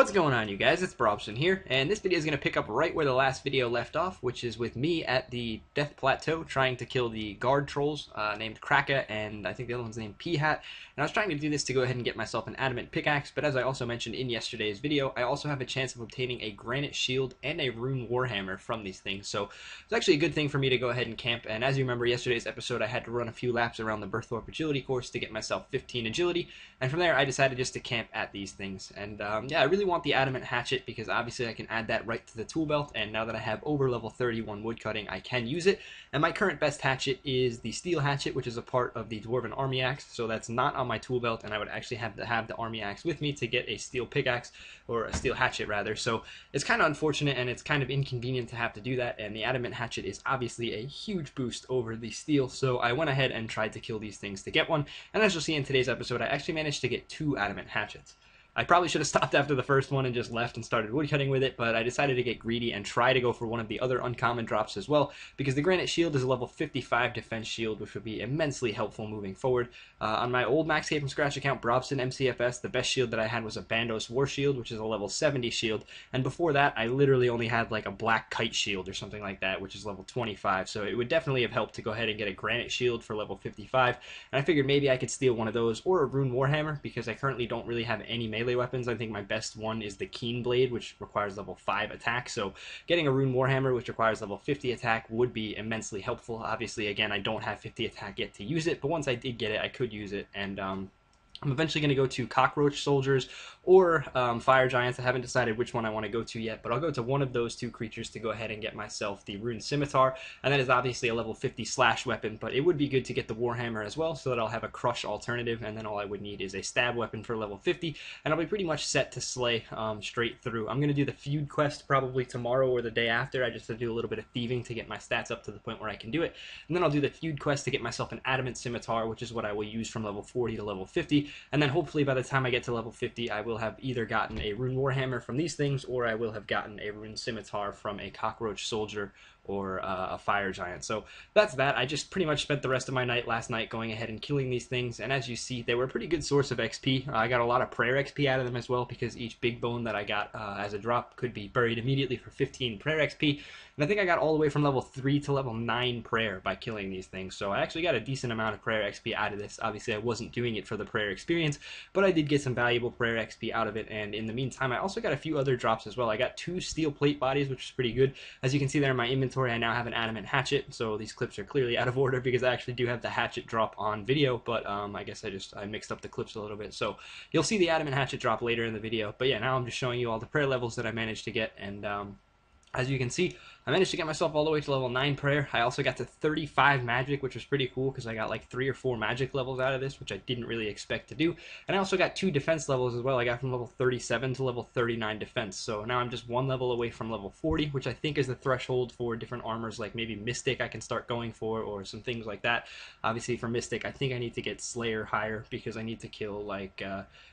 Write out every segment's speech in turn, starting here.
What's going on, you guys? It's Brobson here, and this video is going to pick up right where the last video left off, which is with me at the Death Plateau trying to kill the guard trolls named Kraka, and I think the other one's named P-Hat. And I was trying to do this to go ahead and get myself an adamant pickaxe, but as I also mentioned in yesterday's video, I also have a chance of obtaining a granite shield and a rune warhammer from these things. So it's actually a good thing for me to go ahead and camp, and as you remember yesterday's episode, I had to run a few laps around the Berthorpe agility course to get myself 15 agility, and from there I decided just to camp at these things. And yeah, I really want the adamant hatchet because obviously I can add that right to the tool belt, and now that I have over level 31 woodcutting, I can use it. And my current best hatchet is the steel hatchet, which is a part of the dwarven army axe, so that's not on my tool belt, and I would actually have to have the army axe with me to get a steel pickaxe, or a steel hatchet rather. So it's kind of unfortunate and it's kind of inconvenient to have to do that, and the adamant hatchet is obviously a huge boost over the steel, so I went ahead and tried to kill these things to get one. And as you'll see in today's episode, I actually managed to get 2 adamant hatchets. I probably should have stopped after the first one and just left and started woodcutting with it, but I decided to get greedy and try to go for one of the other uncommon drops as well, because the granite shield is a level 55 defense shield, which would be immensely helpful moving forward. On my old Max Cape from Scratch account, Brobson MCFS, the best shield that I had was a Bandos War Shield, which is a level 70 shield, and before that I literally only had like a black kite shield or something like that, which is level 25, so it would definitely have helped to go ahead and get a granite shield for level 55, and I figured maybe I could steal one of those, or a rune warhammer, because I currently don't really have any melee weapons. I think my best one is the Keen Blade, which requires level 5 attack, so getting a rune warhammer, which requires level 50 attack, would be immensely helpful. Obviously, again, I don't have 50 attack yet to use it, but once I did get it, I could use it, and I'm eventually going to go to cockroach soldiers or fire giants. I haven't decided which one I want to go to yet, but I'll go to one of those 2 creatures to go ahead and get myself the rune scimitar, and that is obviously a level 50 slash weapon, but it would be good to get the warhammer as well, so that I'll have a crush alternative, and then all I would need is a stab weapon for level 50, and I'll be pretty much set to slay straight through. I'm going to do the feud quest probably tomorrow or the day after. I just have to do a little bit of thieving to get my stats up to the point where I can do it, and then I'll do the feud quest to get myself an adamant scimitar, which is what I will use from level 40 to level 50, and then hopefully by the time I get to level 50, I will have either gotten a rune warhammer from these things, or I will have gotten a rune scimitar from a cockroach soldier or a fire giant. So that's that. I just pretty much spent the rest of my night last night going ahead and killing these things, and as you see, they were a pretty good source of XP. I got a lot of prayer XP out of them as well, because each big bone that I got as a drop could be buried immediately for 15 prayer XP, and I think I got all the way from level 3 to level 9 prayer by killing these things, so I actually got a decent amount of prayer XP out of this. Obviously, I wasn't doing it for the prayer experience, but I did get some valuable prayer XP out of it, and in the meantime, I also got a few other drops as well. I got 2 steel plate bodies, which is pretty good. As you can see there in my inventory, I now have an adamant hatchet, so these clips are clearly out of order because I actually do have the hatchet drop on video, but I guess I mixed up the clips a little bit, so you'll see the adamant hatchet drop later in the video. But yeah, now I'm just showing you all the prayer levels that I managed to get, and as you can see, I managed to get myself all the way to level 9 prayer. I also got to 35 magic, which was pretty cool because I got like 3 or 4 magic levels out of this, which I didn't really expect to do. And I also got 2 defense levels as well. I got from level 37 to level 39 defense. So now I'm just 1 level away from level 40, which I think is the threshold for different armors, like maybe Mystic I can start going for, or some things like that. Obviously for Mystic, I think I need to get Slayer higher because I need to kill like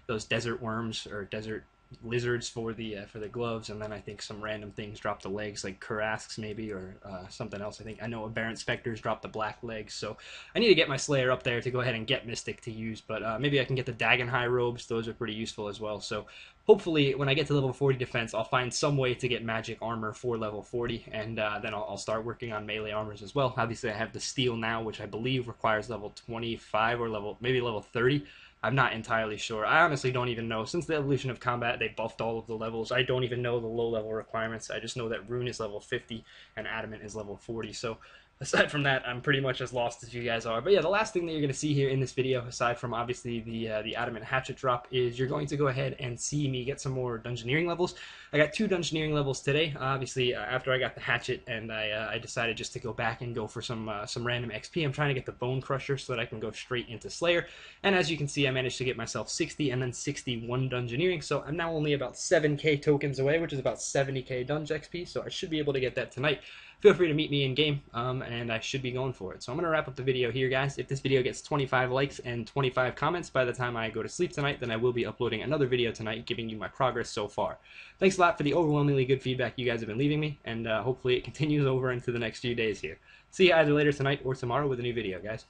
those desert worms or desert lizards for the gloves, and then I think some random things drop the legs, like Kurasks maybe, or something else. I know Aberrant Spectres drop the black legs, so I need to get my Slayer up there to go ahead and get Mystic to use, but maybe I can get the Dagon High robes. Those are pretty useful as well, so hopefully when I get to level 40 defense, I'll find some way to get magic armor for level 40, and then I'll start working on melee armors as well. Obviously I have the steel now, which I believe requires level 25 or maybe level 30. I'm not entirely sure. I honestly don't even know. Since the evolution of combat, they buffed all of the levels. I don't even know the low-level requirements. I just know that Rune is level 50 and Adamant is level 40. So aside from that, I'm pretty much as lost as you guys are. But yeah, the last thing that you're going to see here in this video, aside from obviously the Adamant Hatchet drop, is you're going to go ahead and see me get some more Dungeoneering levels. I got 2 Dungeoneering levels today. Obviously, after I got the Hatchet, and I decided just to go back and go for some random XP. I'm trying to get the Bone Crusher so that I can go straight into Slayer. And as you can see, I managed to get myself 60 and then 61 Dungeoneering. So I'm now only about 7k tokens away, which is about 70k Dunge XP. So I should be able to get that tonight. Feel free to meet me in game, and I should be going for it. So I'm going to wrap up the video here, guys. If this video gets 25 likes and 25 comments by the time I go to sleep tonight, then I will be uploading another video tonight giving you my progress so far. Thanks a lot for the overwhelmingly good feedback you guys have been leaving me, and hopefully it continues over into the next few days here. See you either later tonight or tomorrow with a new video, guys.